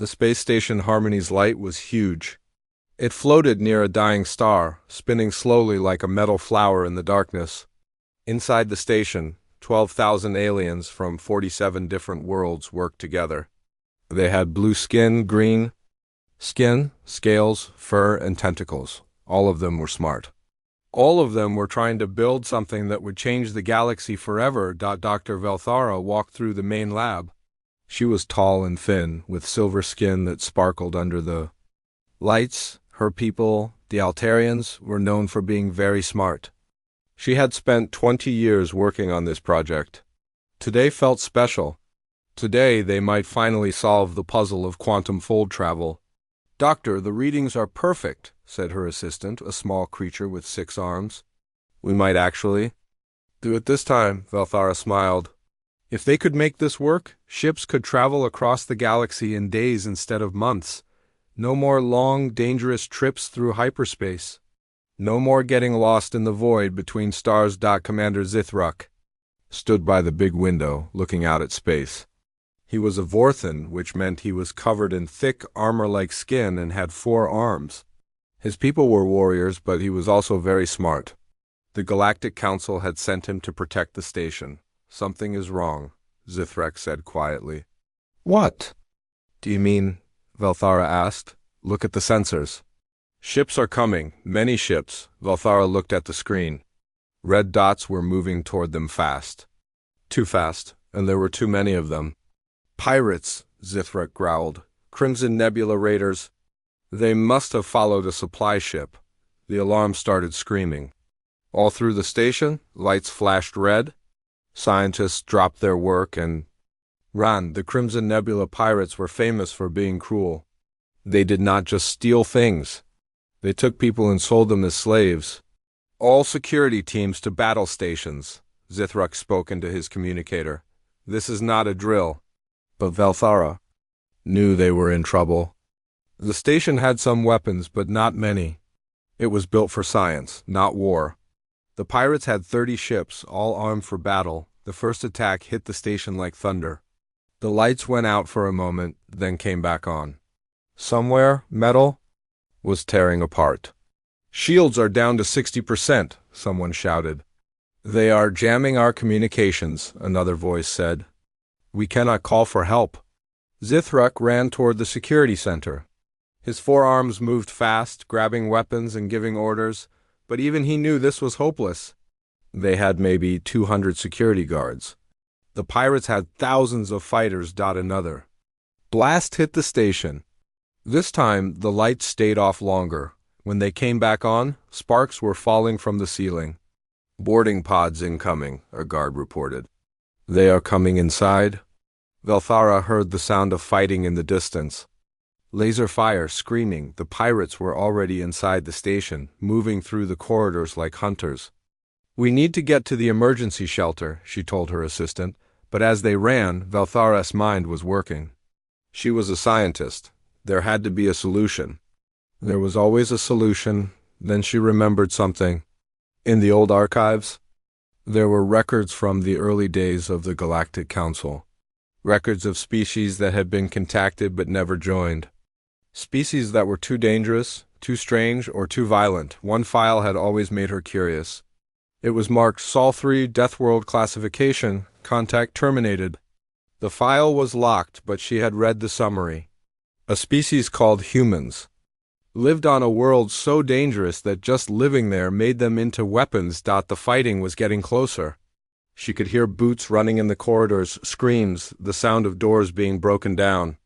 The space station Harmony's light was huge. It floated near a dying star, spinning slowly like a metal flower in the darkness. Inside the station, 12,000 aliens from 47 different worlds worked together. They had blue skin, green skin, scales, fur, and tentacles. All of them were smart. All of them were trying to build something that would change the galaxy forever. Dr. Velthara walked through the main lab. She was tall and thin, with silver skin that sparkled under the lights. Her people, the Altarians, were known for being very smart. She had spent 20 years working on this project. Today felt special. Today they might finally solve the puzzle of quantum fold travel. "Doctor, the readings are perfect," said her assistant, a small creature with 6 arms. "We might actually do it this time," Velthara smiled. "If they could make this work, ships could travel across the galaxy in days instead of months. No more long, dangerous trips through hyperspace. No more getting lost in the void between stars. Commander Zithruk stood by the big window, looking out at space. He was a Vorthan, which meant he was covered in thick, armor-like skin and had 4 arms. His people were warriors, but he was also very smart. The Galactic Council had sent him to protect the station. "Something is wrong," Zithrek said quietly. "What do you mean?" Velthara asked. "Look at the sensors." "Ships are coming, many ships." Velthara looked at the screen. Red dots were moving toward them fast. Too fast, and there were too many of them. "Pirates," Zithrek growled. "Crimson Nebula raiders. They must have followed a supply ship." The alarm started screaming. All through the station, lights flashed red. Scientists dropped their work and ran. The Crimson Nebula pirates were famous for being cruel. They did not just steal things. They took people and sold them as slaves. "All security teams to battle stations," Zithruk spoke into his communicator. "This is not a drill." But Velthara knew they were in trouble. The station had some weapons, but not many. It was built for science, not war. The pirates had 30 ships, all armed for battle. The first attack hit the station like thunder. The lights went out for a moment, then came back on. Somewhere, metal was tearing apart. "Shields are down to 60%, someone shouted. "They are jamming our communications," another voice said. "We cannot call for help." Zithruk ran toward the security center. His 4 arms moved fast, grabbing weapons and giving orders, but even he knew this was hopeless. They had maybe 200 security guards. The pirates had thousands of fighters. Another blast hit the station. This time, the lights stayed off longer. When they came back on, sparks were falling from the ceiling. "Boarding pods incoming," a guard reported. "They are coming inside." Velthara heard the sound of fighting in the distance. Laser fire, screaming. The pirates were already inside the station, moving through the corridors like hunters. "We need to get to the emergency shelter," she told her assistant, but as they ran, Velthara's mind was working. She was a scientist. There had to be a solution. There was always a solution. Then she remembered something. In the old archives, there were records from the early days of the Galactic Council. Records of species that had been contacted but never joined. Species that were too dangerous, too strange, or too violent. One file had always made her curious. It was marked Sol 3 Deathworld Classification, Contact Terminated. The file was locked, but she had read the summary. A species called humans lived on a world so dangerous that just living there made them into weapons. The fighting was getting closer. She could hear boots running in the corridors, screams, the sound of doors being broken down.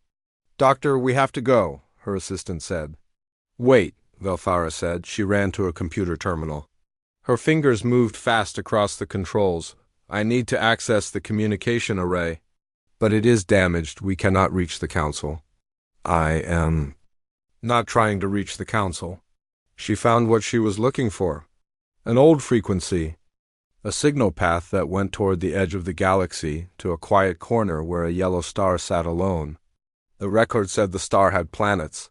"Doctor, we have to go," her assistant said. "Wait," Velthara said. She ran to a computer terminal. Her fingers moved fast across the controls. "I need to access the communication array. But it is damaged. We cannot reach the council." "I am not trying to reach the council." She found what she was looking for. An old frequency. A signal path that went toward the edge of the galaxy, to a quiet corner where a yellow star sat alone. The record said the star had planets.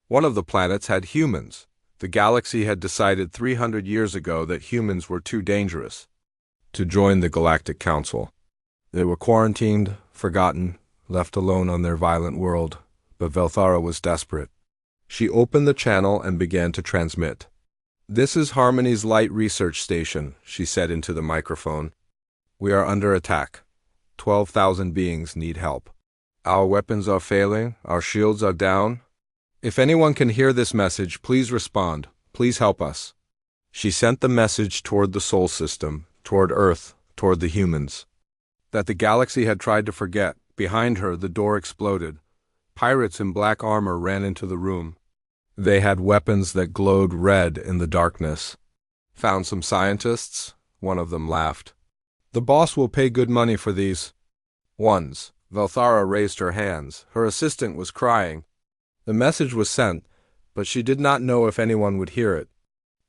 One of the planets had humans. The galaxy had decided 300 years ago that humans were too dangerous to join the Galactic Council. They were quarantined, forgotten, left alone on their violent world. but Velthara was desperate. She opened the channel and began to transmit. "This is Harmony's Light Research Station," she said into the microphone. "We are under attack. 12,000 beings need help. Our weapons are failing, our shields are down. If anyone can hear this message, please respond. Please help us." She sent the message toward the Sol system, toward Earth, toward the humans. That the galaxy had tried to forget. Behind her, the door exploded. Pirates in black armor ran into the room. They had weapons that glowed red in the darkness. "Found some scientists?" One of them laughed. "The boss will pay good money for these ones." Velthara raised her hands. Her assistant was crying. The message was sent, but she did not know if anyone would hear it.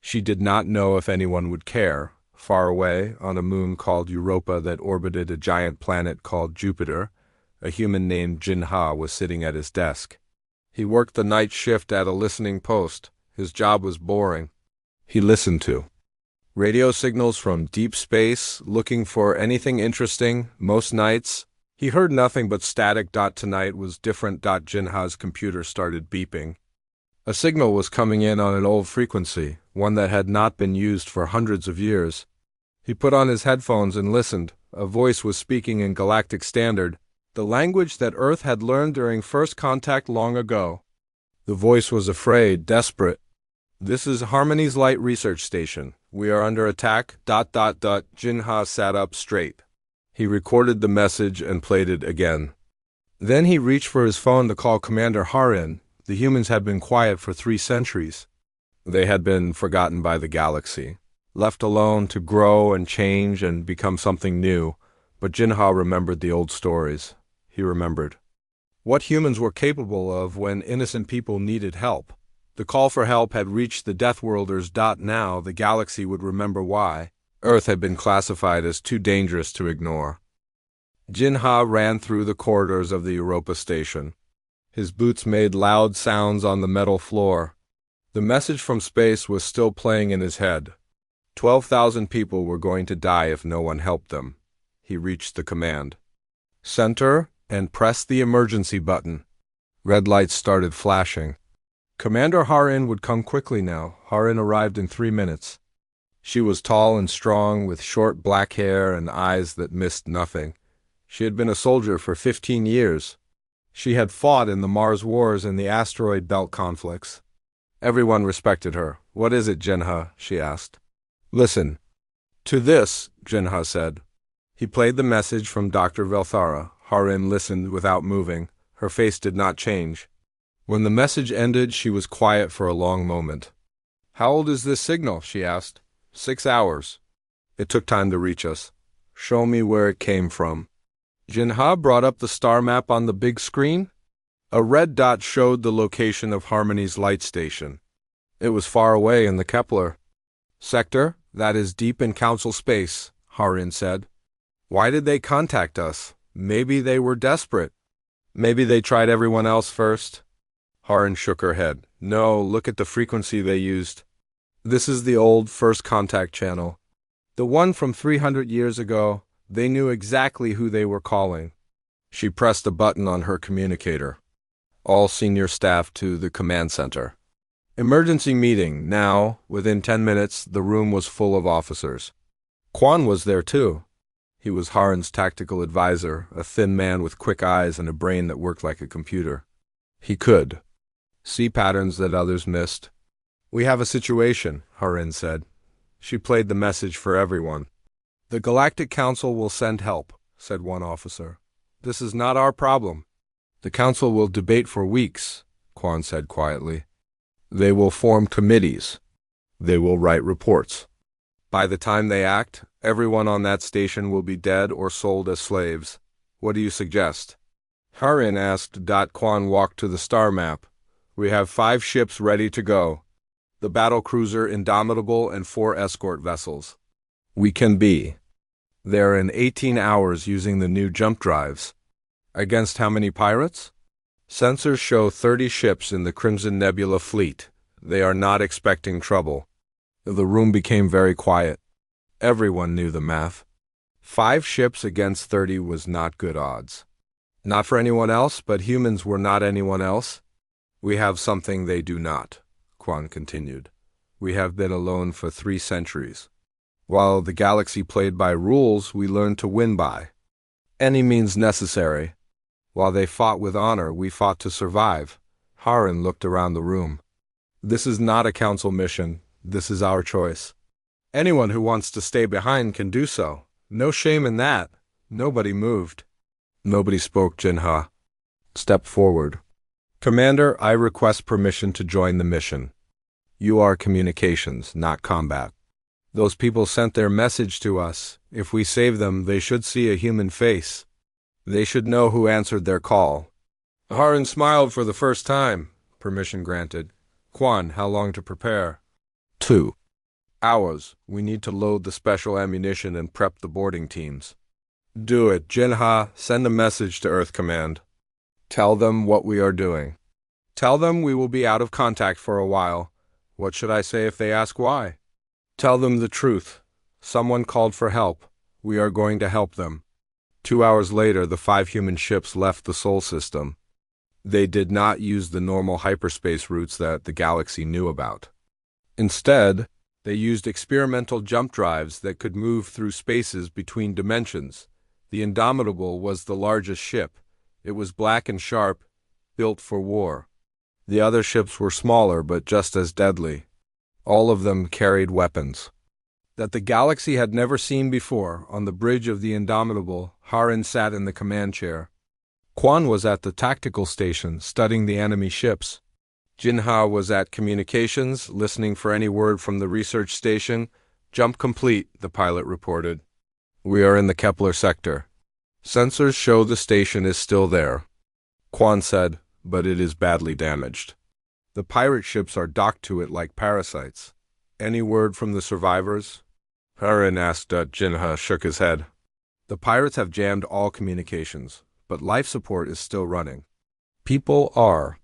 She did not know if anyone would care. Far away, on a moon called Europa that orbited a giant planet called Jupiter, a human named Jinha was sitting at his desk. He worked the night shift at a listening post. His job was boring. He listened to radio signals from deep space, looking for anything interesting. Most nights, he heard nothing but static. Tonight was different. Jinha's computer started beeping. A signal was coming in on an old frequency, one that had not been used for hundreds of years. He put on his headphones and listened. A voice was speaking in Galactic Standard, the language that Earth had learned during first contact long ago. The voice was afraid, desperate. "This is Harmony's Light Research Station. We are under attack. Jinha sat up straight. He recorded the message and played it again. Then he reached for his phone to call Commander Harin. The humans had been quiet for 3 centuries. They had been forgotten by the galaxy, left alone to grow and change and become something new. But Jinha remembered the old stories. He remembered what humans were capable of when innocent people needed help. The call for help had reached the Deathworlders. Now the galaxy would remember why. Earth had been classified as too dangerous to ignore. Jinha ran through the corridors of the Europa station. His boots made loud sounds on the metal floor. The message from space was still playing in his head. 12,000 people were going to die if no one helped them. He reached the command center and pressed the emergency button. Red lights started flashing. Commander Harin would come quickly now. Harin arrived in 3 minutes. She was tall and strong, with short black hair and eyes that missed nothing. She had been a soldier for 15 years. She had fought in the Mars Wars and the asteroid belt conflicts. Everyone respected her. "What is it, Jinha?" she asked. "Listen to this," Jinha said. He played the message from Dr. Velthara. Harin listened without moving. Her face did not change. When the message ended, she was quiet for a long moment. "How old is this signal?" she asked. 6 hours. It took time to reach us. Show me where it came from." Jinha brought up the star map on the big screen. A red dot showed the location of Harmony's light station. It was far away in the Kepler sector, that is deep in Council space, Harin said. "Why did they contact us? Maybe they were desperate. Maybe they tried everyone else first." Harin shook her head. "No, look at the frequency they used. This is the old first contact channel. The one from 300 years ago. They knew exactly who they were calling." She pressed a button on her communicator. "All senior staff to the command center. Emergency meeting, now." Within 10 minutes, the room was full of officers. Quan was there too. He was Harin's tactical advisor, a thin man with quick eyes and a brain that worked like a computer. He could see patterns that others missed. "We have a situation," Harin said. She played the message for everyone. "The Galactic Council will send help," said one officer. "This is not our problem." "The Council will debate for weeks," Quan said quietly. "They will form committees. They will write reports. By the time they act, everyone on that station will be dead or sold as slaves. What do you suggest?" Harin asked. Quan walked to the star map. "We have 5 ships ready to go. The battlecruiser Indomitable and 4 escort vessels. We can be there in 18 hours using the new jump drives." "Against how many pirates?" "Sensors show 30 ships in the Crimson Nebula fleet. They are not expecting trouble." The room became very quiet. Everyone knew the math. 5 ships against 30 was not good odds. Not for anyone else, but humans were not anyone else. We have something they do not, Quan continued. We have been alone for 3 centuries. While the galaxy played by rules, we learned to win by any means necessary. While they fought with honor, we fought to survive. Harin looked around the room. This is not a council mission. This is our choice. Anyone who wants to stay behind can do so. No shame in that. Nobody moved. Nobody spoke. Jinha stepped forward. Commander, I request permission to join the mission. You are communications, not combat. Those people sent their message to us. If we save them, they should see a human face. They should know who answered their call. Harin smiled for the first time. Permission granted. Quan, how long to prepare? 2 hours. We need to load the special ammunition and prep the boarding teams. Do it. Jinha, send a message to Earth Command. Tell them what we are doing. Tell them we will be out of contact for a while. What should I say if they ask why? Tell them the truth. Someone called for help. We are going to help them. 2 hours later, the 5 human ships left the Sol system. They did not use the normal hyperspace routes that the galaxy knew about. Instead, they used experimental jump drives that could move through spaces between dimensions. The Indomitable was the largest ship. It was black and sharp, built for war. The other ships were smaller but just as deadly. All of them carried weapons that the galaxy had never seen before. On the bridge of the Indomitable, Harin sat in the command chair. Quan was at the tactical station, studying the enemy ships. Jinha was at communications, listening for any word from the research station. Jump complete, the pilot reported. We are in the Kepler sector. Sensors show the station is still there. Quan said, but it is badly damaged. The pirate ships are docked to it like parasites. Any word from the survivors? Harin asked. Jinha shook his head. The pirates have jammed all communications, but life support is still running. People are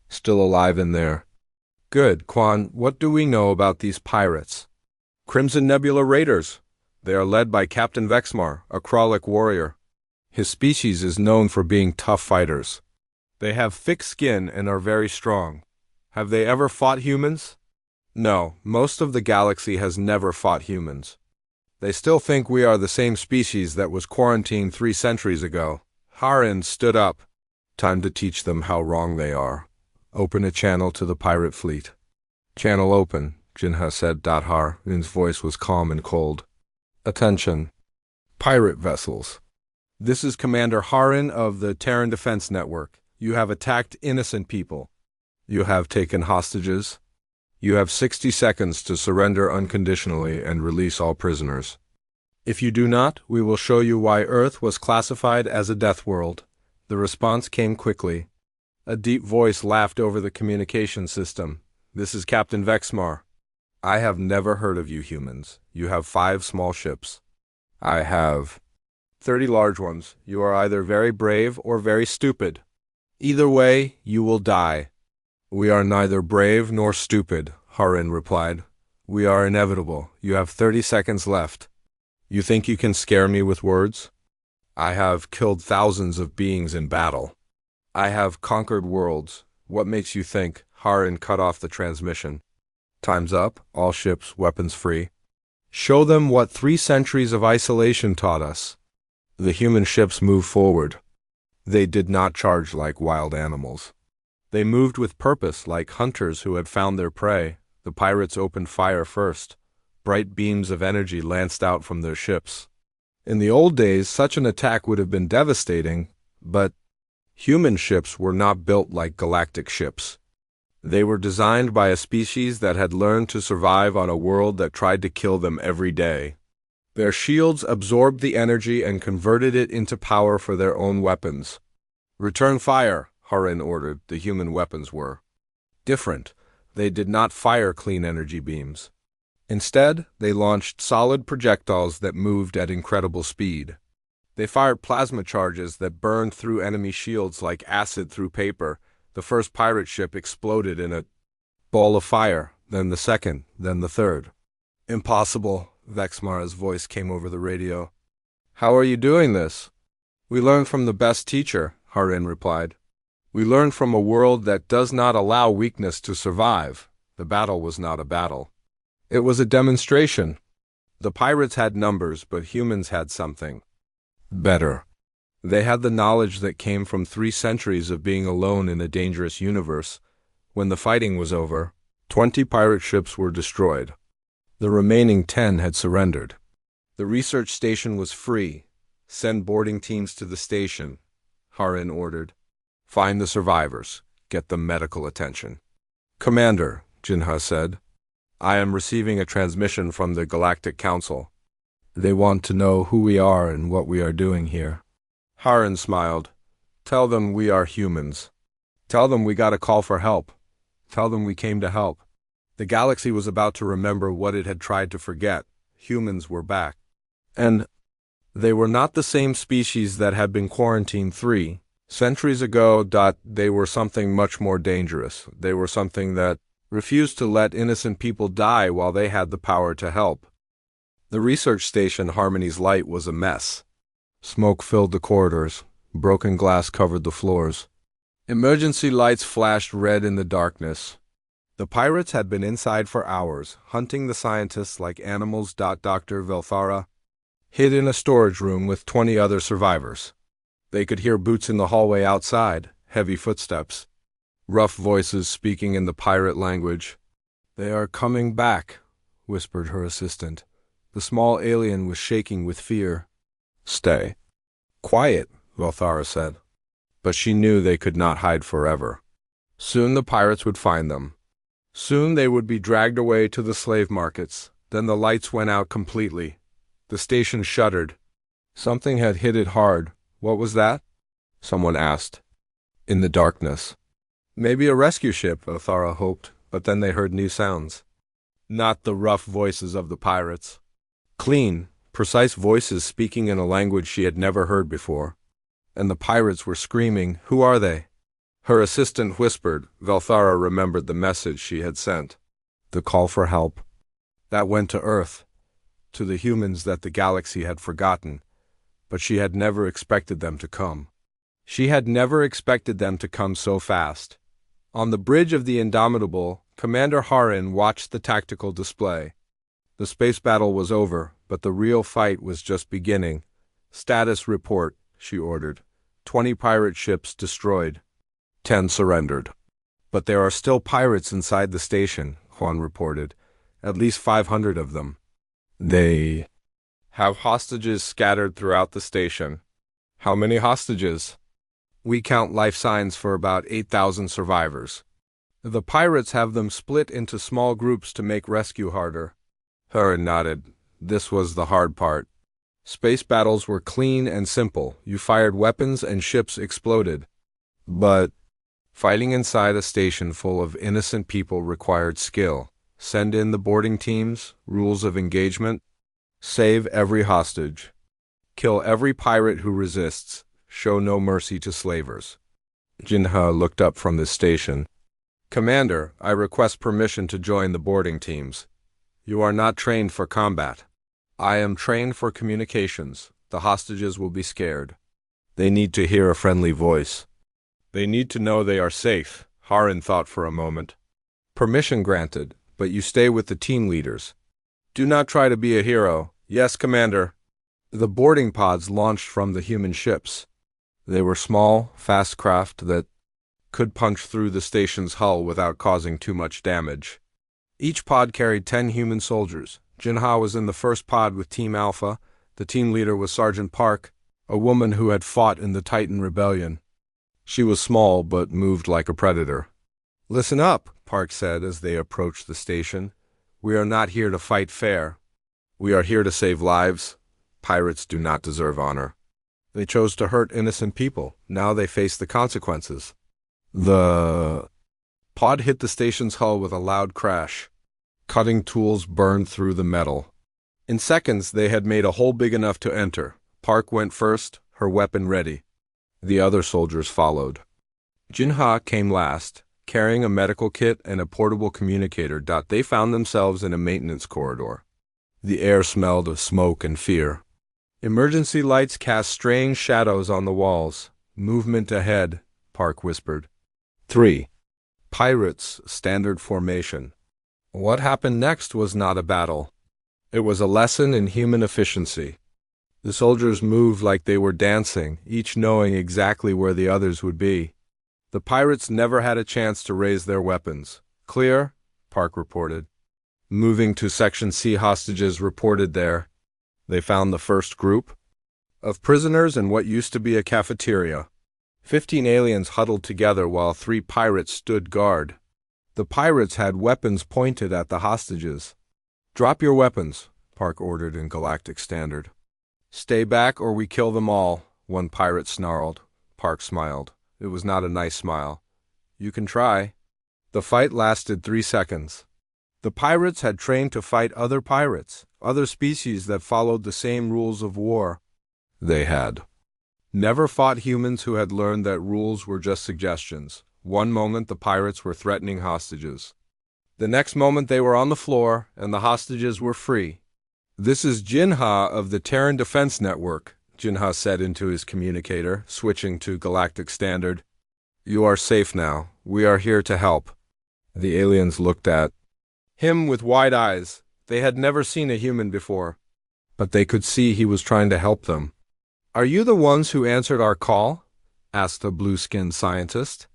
still alive in there. Good. Quan, what do we know about these pirates? Crimson Nebula Raiders. They are led by Captain Vexmar, a Kralik warrior. His species is known for being tough fighters. They have thick skin and are very strong. Have they ever fought humans? No, most of the galaxy has never fought humans. They still think we are the same species that was quarantined 3 centuries ago. Harin stood up. Time to teach them how wrong they are. Open a channel to the pirate fleet. Channel open, Jinha said. Harin's voice was calm and cold. Attention. Pirate vessels. This is Commander Harin of the Terran Defense Network. You have attacked innocent people. You have taken hostages. You have 60 seconds to surrender unconditionally and release all prisoners. If you do not, we will show you why Earth was classified as a death world. The response came quickly. A deep voice laughed over the communication system. This is Captain Vexmar. I have never heard of you humans. You have 5 small ships. I have 30 large ones. You are either very brave or very stupid. Either way, you will die. We are neither brave nor stupid, Harin replied. We are inevitable. You have 30 seconds left. You think you can scare me with words? I have killed thousands of beings in battle. I have conquered worlds. What makes you think? Harin cut off the transmission. Time's up. All ships, weapons free. Show them what 3 centuries of isolation taught us. The human ships moved forward. They did not charge like wild animals. They moved with purpose like hunters who had found their prey. The pirates opened fire first. Bright beams of energy lanced out from their ships. In the old days, such an attack would have been devastating, but human ships were not built like galactic ships. They were designed by a species that had learned to survive on a world that tried to kill them every day. Their shields absorbed the energy and converted it into power for their own weapons. Return fire, Harin ordered. The human weapons were different. They did not fire clean energy beams. Instead, they launched solid projectiles that moved at incredible speed. They fired plasma charges that burned through enemy shields like acid through paper. The first pirate ship exploded in a ball of fire, then the second, then the third. Impossible, Vexmar's voice came over the radio. How are you doing this? We learned from the best teacher, Harin replied. We learned from a world that does not allow weakness to survive. The battle was not a battle. It was a demonstration. The pirates had numbers, but humans had something better. They had the knowledge that came from 3 centuries of being alone in a dangerous universe. When the fighting was over, 20 pirate ships were destroyed. The remaining 10 had surrendered. The research station was free. Send boarding teams to the station, Harin ordered. Find the survivors. Get them medical attention. Commander, Jinha said, I am receiving a transmission from the Galactic Council. They want to know who we are and what we are doing here. Harin smiled. Tell them we are humans. Tell them we got a call for help. Tell them we came to help. The galaxy was about to remember what it had tried to forget. Humans were back. And they were not the same species that had been quarantined 3 centuries ago. They were something much more dangerous. They were something that refused to let innocent people die while they had the power to help. The research station Harmony's light was a mess. Smoke filled the corridors. Broken glass covered the floors. Emergency lights flashed red in the darkness. The pirates had been inside for hours, hunting the scientists like animals. Dr. Velthara hid in a storage room with 20 other survivors. They could hear boots in the hallway outside, heavy footsteps, rough voices speaking in the pirate language. They are coming back, whispered her assistant. The small alien was shaking with fear. Stay quiet, Velthara said. But she knew they could not hide forever. Soon the pirates would find them. Soon they would be dragged away to the slave markets. Then the lights went out completely. The station shuddered. Something had hit it hard. What was that? Someone asked. In the darkness. Maybe a rescue ship, Velthara hoped, but then they heard new sounds. Not the rough voices of the pirates. Clean, precise voices speaking in a language she had never heard before. And the pirates were screaming, "Who are they?" Her assistant whispered. Velthara remembered the message she had sent. The call for help. That went to Earth, to the humans that the galaxy had forgotten, but she had never expected them to come. She had never expected them to come so fast. On the bridge of the Indomitable, Commander Harin watched the tactical display. The space battle was over, but the real fight was just beginning. Status report, she ordered. 20 pirate ships destroyed. 10 surrendered. But there are still pirates inside the station, Juan reported. At least 500 of them. They have hostages scattered throughout the station. How many hostages? We count life signs for about 8,000 survivors. The pirates have them split into small groups to make rescue harder. Harin nodded. This was the hard part. Space battles were clean and simple. You fired weapons and ships exploded. But fighting inside a station full of innocent people required skill. Send in the boarding teams, rules of engagement. Save every hostage. Kill every pirate who resists. Show no mercy to slavers. Jinha looked up from the station. Commander, I request permission to join the boarding teams. You are not trained for combat. I am trained for communications. The hostages will be scared. They need to hear a friendly voice. They need to know they are safe, Harin thought for a moment. Permission granted, but you stay with the team leaders. Do not try to be a hero. Yes, Commander. The boarding pods launched from the human ships. They were small, fast craft that could punch through the station's hull without causing too much damage. Each pod carried 10 human soldiers. Jinha was in the first pod with Team Alpha. The team leader was Sergeant Park, a woman who had fought in the Titan Rebellion. She was small but moved like a predator. Listen up, Park said as they approached the station. We are not here to fight fair. We are here to save lives. Pirates do not deserve honor. They chose to hurt innocent people. Now they face the consequences. The pod hit the station's hull with a loud crash. Cutting tools burned through the metal. In seconds, they had made a hole big enough to enter. Park went first, her weapon ready. The other soldiers followed. Jinha came last, carrying a medical kit and a portable communicator. They found themselves in a maintenance corridor. The air smelled of smoke and fear. Emergency lights cast strange shadows on the walls. Movement ahead, Park whispered. 3. Pirates, standard formation. What happened next was not a battle. It was a lesson in human efficiency. The soldiers moved like they were dancing, each knowing exactly where the others would be. The pirates never had a chance to raise their weapons. Clear, Park reported. Moving to Section C, hostages reported there. They found the first group of prisoners in what used to be a cafeteria. 15 aliens huddled together while 3 pirates stood guard. The pirates had weapons pointed at the hostages. "Drop your weapons," Park ordered in Galactic Standard. "Stay back or we kill them all," one pirate snarled. Park smiled. It was not a nice smile. "You can try." The fight lasted 3 seconds. The pirates had trained to fight other pirates, other species that followed the same rules of war. They had never fought humans who had learned that rules were just suggestions. One moment the pirates were threatening hostages. The next moment they were on the floor and the hostages were free. "This is Jinha of the Terran Defense Network," Jinha said into his communicator, switching to Galactic Standard. "You are safe now. We are here to help." The aliens looked at him with wide eyes. They had never seen a human before, but they could see he was trying to help them. "Are you the ones who answered our call?" asked the blue-skinned scientist.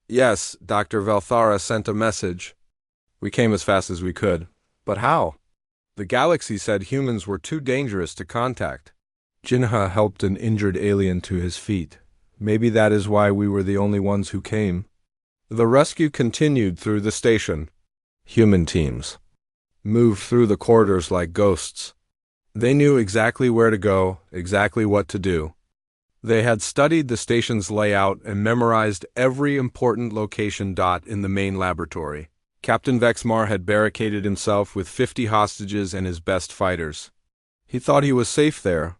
"Yes, Dr. Velthara sent a message. We came as fast as we could." "But how?" "The galaxy said humans were too dangerous to contact." Jinha helped an injured alien to his feet. "Maybe that is why we were the only ones who came." The rescue continued through the station. Human teams moved through the corridors like ghosts. They knew exactly where to go, exactly what to do. They had studied the station's layout and memorized every important location dot in the main laboratory. Captain Vexmar had barricaded himself with 50 hostages and his best fighters. He thought he was safe there.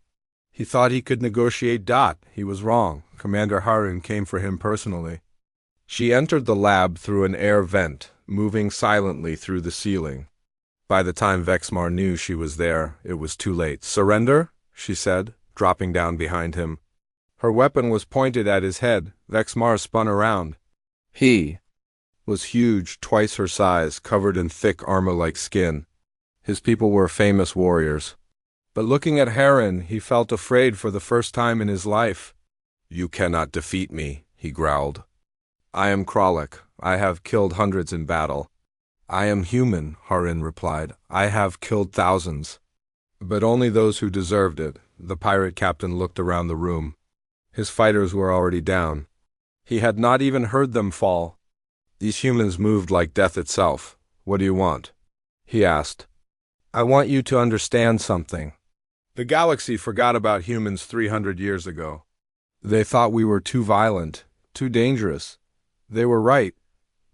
He thought he could negotiate Dot. He was wrong. Commander Harun came for him personally. She entered the lab through an air vent, moving silently through the ceiling. By the time Vexmar knew she was there, it was too late. "Surrender?" she said, dropping down behind him. Her weapon was pointed at his head. Vexmar spun around. He was huge, twice her size, covered in thick armor-like skin. His people were famous warriors. But looking at Harun, he felt afraid for the first time in his life. "You cannot defeat me," he growled. "I am Kralik. I have killed hundreds in battle." "I am human," Harun replied. "I have killed thousands." "But only those who deserved it." The pirate captain looked around the room. His fighters were already down. He had not even heard them fall. These humans moved like death itself. "What do you want?" he asked. "I want you to understand something. The galaxy forgot about humans 300 years ago. They thought we were too violent, too dangerous. They were right,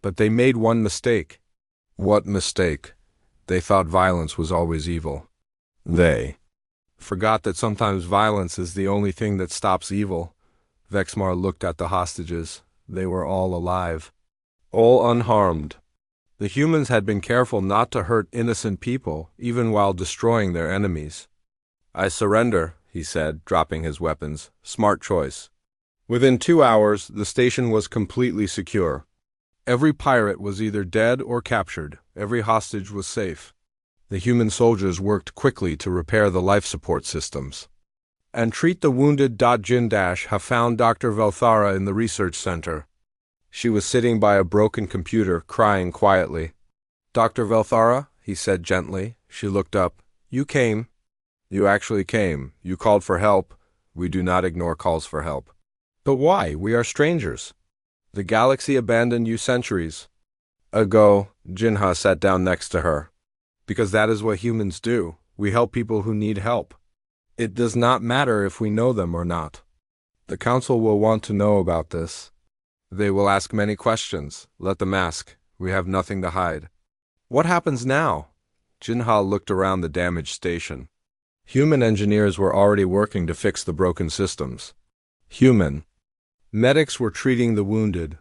but they made one mistake." "What mistake?" "They thought violence was always evil. They forgot that sometimes violence is the only thing that stops evil." Vexmar looked at the hostages. They were all alive, all unharmed. The humans had been careful not to hurt innocent people, even while destroying their enemies. "I surrender," he said, dropping his weapons. "Smart choice." Within 2 hours, the station was completely secure. Every pirate was either dead or captured. Every hostage was safe. The human soldiers worked quickly to repair the life support systems and treat the wounded. Jindash have found Dr. Velthara in the research center. She was sitting by a broken computer, crying quietly. "Dr. Velthara," he said gently. She looked up. "You came. You actually came. You called for help. We do not ignore calls for help." "But why? We are strangers." "The galaxy abandoned you centuries ago." Jinha sat down next to her. "Because that is what humans do. We help people who need help. It does not matter if we know them or not. The Council will want to know about this. They will ask many questions. Let them ask. We have nothing to hide." "What happens now?" Jinha looked around the damaged station. Human engineers were already working to fix the broken systems. Human medics were treating the wounded.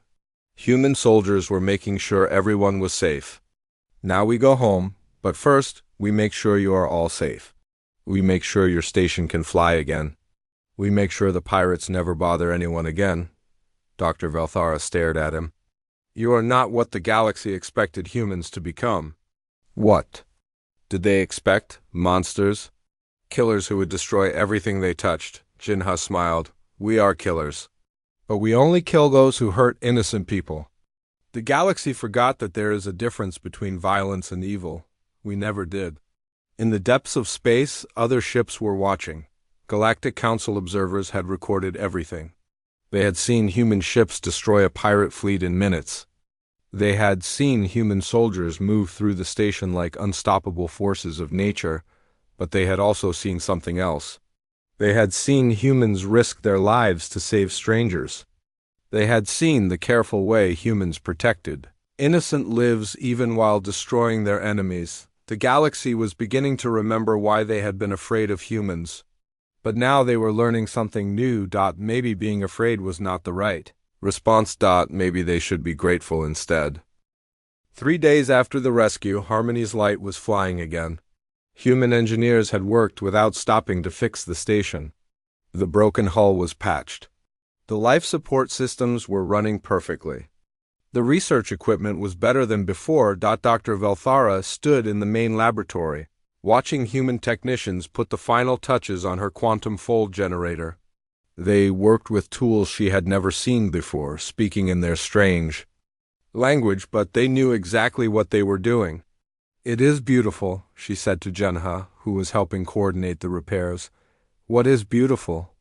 Human soldiers were making sure everyone was safe. "Now we go home, but first, we make sure you are all safe. We make sure your station can fly again. We make sure the pirates never bother anyone again. Dr. Velthara stared at him. You are not what the galaxy expected humans to become. What? Did they expect? Monsters? Killers who would destroy everything they touched. Jinha smiled. We are killers. But we only kill those who hurt innocent people. The galaxy forgot that there is a difference between violence and evil. We never did. In the depths of space, other ships were watching. Galactic Council observers had recorded everything. They had seen human ships destroy a pirate fleet in minutes. They had seen human soldiers move through the station like unstoppable forces of nature, but they had also seen something else. They had seen humans risk their lives to save strangers. They had seen the careful way humans protected innocent lives even while destroying their enemies. The galaxy was beginning to remember why they had been afraid of humans. But now they were learning something new. Maybe being afraid was not the right response. Maybe they should be grateful instead. 3 days after the rescue, Harmony's light was flying again. Human engineers had worked without stopping to fix the station. The broken hull was patched. The life support systems were running perfectly. The research equipment was better than before. Dr. Velthara stood in the main laboratory, watching human technicians put the final touches on her quantum fold generator. They worked with tools she had never seen before, speaking in their strange language, but they knew exactly what they were doing. It is beautiful, she said to Jenha, who was helping coordinate the repairs. What is beautiful?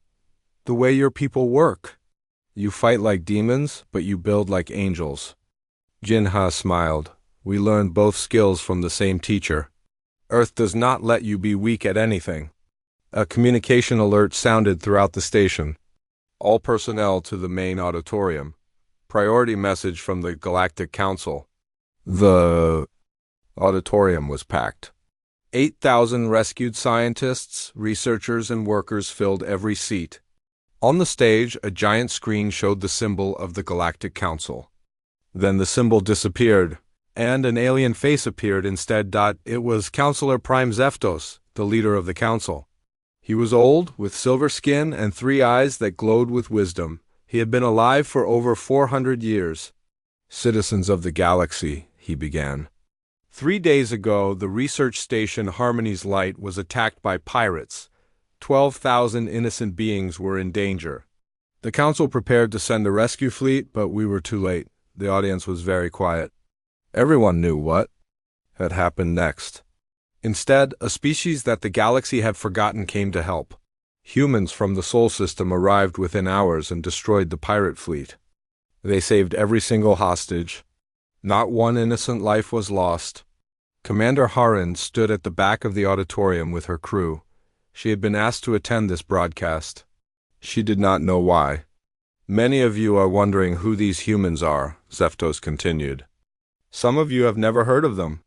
The way your people work. You fight like demons, but you build like angels. Jinha smiled. We learned both skills from the same teacher. Earth does not let you be weak at anything. A communication alert sounded throughout the station. All personnel to the main auditorium. Priority message from the Galactic Council. The auditorium was packed. 8,000 rescued scientists, researchers, and workers filled every seat. On the stage, a giant screen showed the symbol of the Galactic Council. Then the symbol disappeared, and an alien face appeared instead. It was Counselor Prime Zeftos, the leader of the council. He was old, with silver skin and 3 eyes that glowed with wisdom. He had been alive for over 400 years. Citizens of the galaxy, he began. 3 days ago, the research station Harmony's Light was attacked by pirates. 12,000 innocent beings were in danger. The council prepared to send a rescue fleet, but we were too late. The audience was very quiet. Everyone knew what had happened next. Instead, a species that the galaxy had forgotten came to help. Humans from the Sol system arrived within hours and destroyed the pirate fleet. They saved every single hostage. Not one innocent life was lost. Commander Harin stood at the back of the auditorium with her crew. She had been asked to attend this broadcast. She did not know why. Many of you are wondering who these humans are, Zeftos continued. Some of you have never heard of them.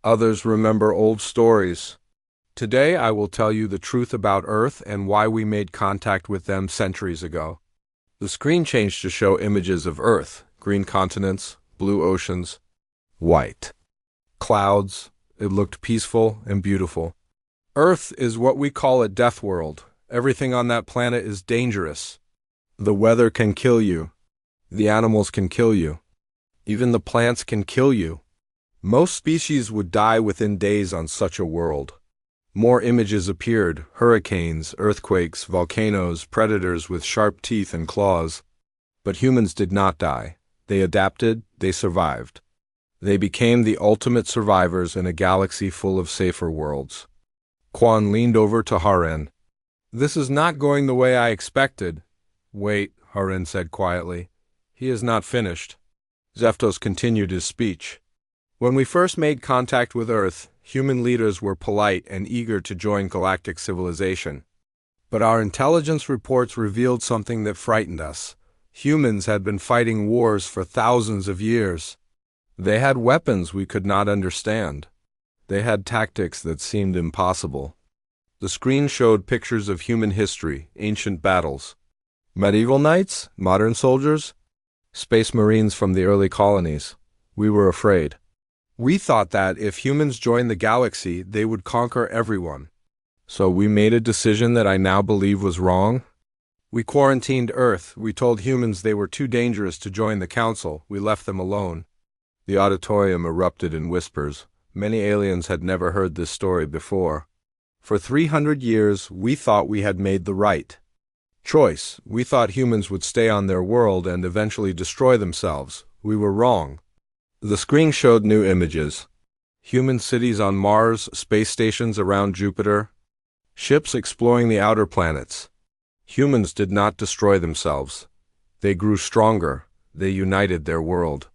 Others remember old stories. Today I will tell you the truth about Earth and why we made contact with them centuries ago. The screen changed to show images of Earth, green continents, blue oceans, white clouds. It looked peaceful and beautiful. Earth is what we call a death world. Everything on that planet is dangerous. The weather can kill you. The animals can kill you. Even the plants can kill you. Most species would die within days on such a world. More images appeared: hurricanes, earthquakes, volcanoes, predators with sharp teeth and claws. But humans did not die. They adapted, they survived. They became the ultimate survivors in a galaxy full of safer worlds. Quan leaned over to Harin. This is not going the way I expected. Wait, Harin said quietly. He is not finished. Zeftos continued his speech. When we first made contact with Earth, human leaders were polite and eager to join galactic civilization. But our intelligence reports revealed something that frightened us. Humans had been fighting wars for thousands of years. They had weapons we could not understand. They had tactics that seemed impossible. The screen showed pictures of human history, ancient battles. Medieval knights, modern soldiers, space marines from the early colonies. We were afraid. We thought that if humans joined the galaxy, they would conquer everyone. So we made a decision that I now believe was wrong. We quarantined Earth. We told humans they were too dangerous to join the council. We left them alone. The auditorium erupted in whispers. Many aliens had never heard this story before. For 300 years, we thought we had made the right choice. We thought humans would stay on their world and eventually destroy themselves. We were wrong. The screen showed new images. Human cities on Mars, space stations around Jupiter, ships exploring the outer planets. Humans did not destroy themselves. They grew stronger. They united their world.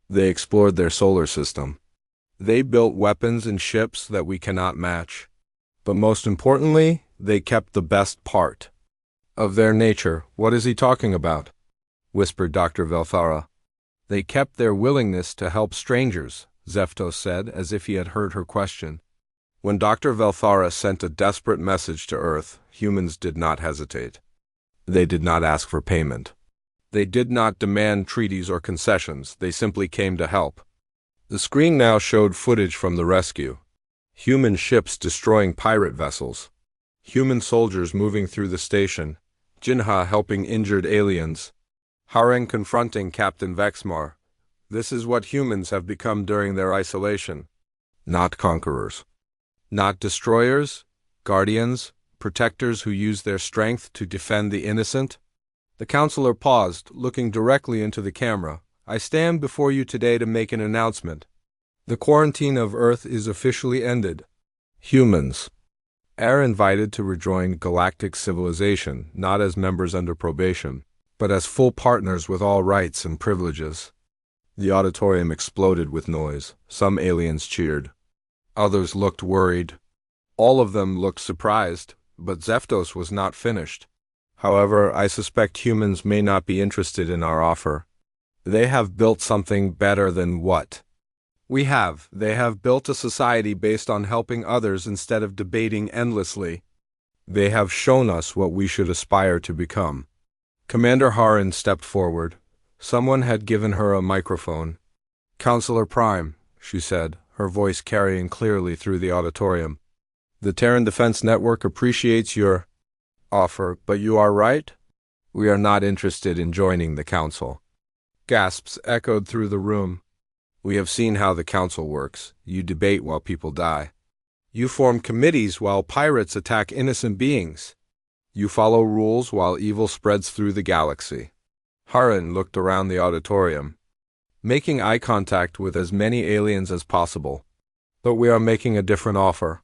They explored their solar system. They built weapons and ships that we cannot match. But most importantly, they kept the best part of their nature. What is he talking about? Whispered Dr. Velthara. They kept their willingness to help strangers, Zeftos said, as if he had heard her question. When Dr. Velthara sent a desperate message to Earth, humans did not hesitate. They did not ask for payment. They did not demand treaties or concessions. They simply came to help. The screen now showed footage from the rescue. Human ships destroying pirate vessels. Human soldiers moving through the station. Jinha helping injured aliens. Hareng confronting Captain Vexmar. This is what humans have become during their isolation. Not conquerors. Not destroyers, guardians, protectors who use their strength to defend the innocent. The counselor paused, looking directly into the camera. I stand before you today to make an announcement. The quarantine of Earth is officially ended. Humans are invited to rejoin galactic civilization, not as members under probation, but as full partners with all rights and privileges. The auditorium exploded with noise. Some aliens cheered. Others looked worried. All of them looked surprised, but Zeftos was not finished. However, I suspect humans may not be interested in our offer. They have built something better than what we have. They have built a society based on helping others instead of debating endlessly. They have shown us what we should aspire to become. Commander Harren stepped forward. Someone had given her a microphone. Counselor Prime, she said, her voice carrying clearly through the auditorium. The Terran Defense Network appreciates your offer, but you are right? We are not interested in joining the Council. Gasps echoed through the room. We have seen how the Council works. You debate while people die. You form committees while pirates attack innocent beings. You follow rules while evil spreads through the galaxy. Harren looked around the auditorium, making eye contact with as many aliens as possible. But we are making a different offer.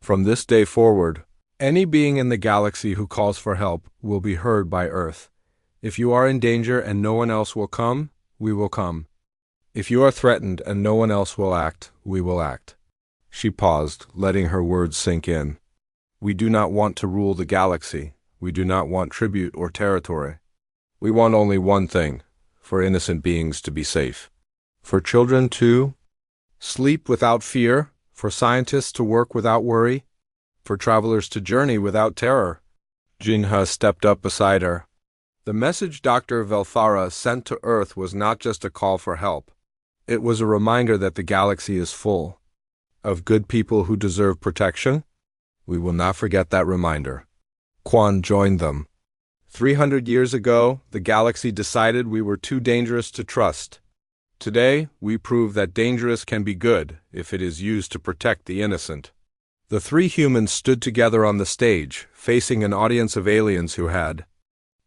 From this day forward, any being in the galaxy who calls for help will be heard by Earth. If you are in danger and no one else will come, we will come. If you are threatened and no one else will act, we will act. She paused, letting her words sink in. We do not want to rule the galaxy. We do not want tribute or territory. We want only one thing, for innocent beings to be safe. For children to sleep without fear, for scientists to work without worry, for travelers to journey without terror. Jinha stepped up beside her. The message Dr. Velthara sent to Earth was not just a call for help. It was a reminder that the galaxy is full of good people who deserve protection. We will not forget that reminder. Quan joined them. 300 years ago, the galaxy decided we were too dangerous to trust. Today, we prove that dangerous can be good if it is used to protect the innocent. The three humans stood together on the stage, facing an audience of aliens who had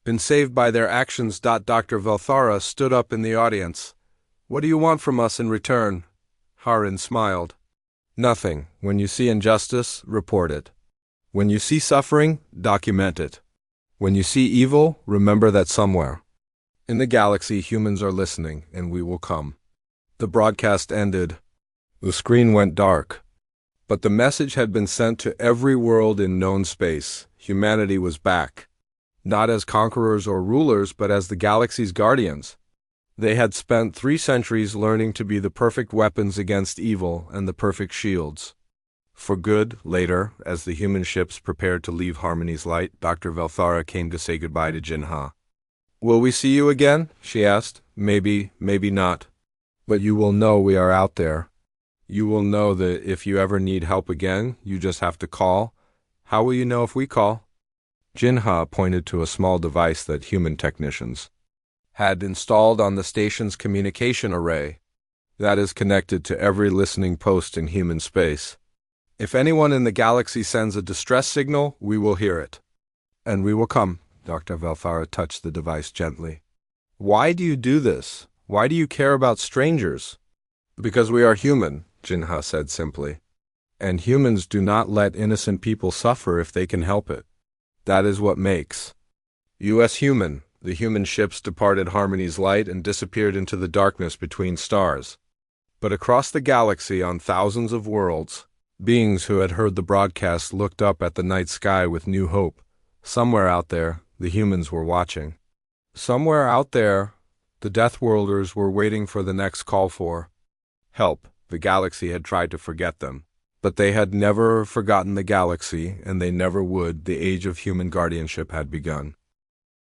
been saved by their actions. Dr. Velthara stood up in the audience. What do you want from us in return? Harren smiled. Nothing. When you see injustice, report it. When you see suffering, document it. When you see evil, remember that somewhere in the galaxy humans are listening, and we will come. The broadcast ended. The screen went dark. But the message had been sent to every world in known space. Humanity was back. Not as conquerors or rulers, but as the galaxy's guardians. They had spent 3 centuries learning to be the perfect weapons against evil and the perfect shields. For good, later, as the human ships prepared to leave Harmony's light, Dr. Velthara came to say goodbye to Jinha. Will we see you again? She asked. Maybe, maybe not. But you will know we are out there. You will know that if you ever need help again, you just have to call. How will you know if we call? Jinha pointed to a small device that human technicians had installed on the station's communication array that is connected to every listening post in human space. If anyone in the galaxy sends a distress signal, we will hear it. And we will come. Dr. Velfara touched the device gently. Why do you do this? Why do you care about strangers? Because we are human, Jinha said simply. And humans do not let innocent people suffer if they can help it. That is what makes U.S. human. The human ships departed Harmony's light and disappeared into the darkness between stars. But across the galaxy, on thousands of worlds, beings who had heard the broadcast looked up at the night sky with new hope. Somewhere out there, the humans were watching. Somewhere out there, the Deathworlders were waiting for the next call for help. The galaxy had tried to forget them, but they had never forgotten the galaxy, and they never would. The age of human guardianship had begun.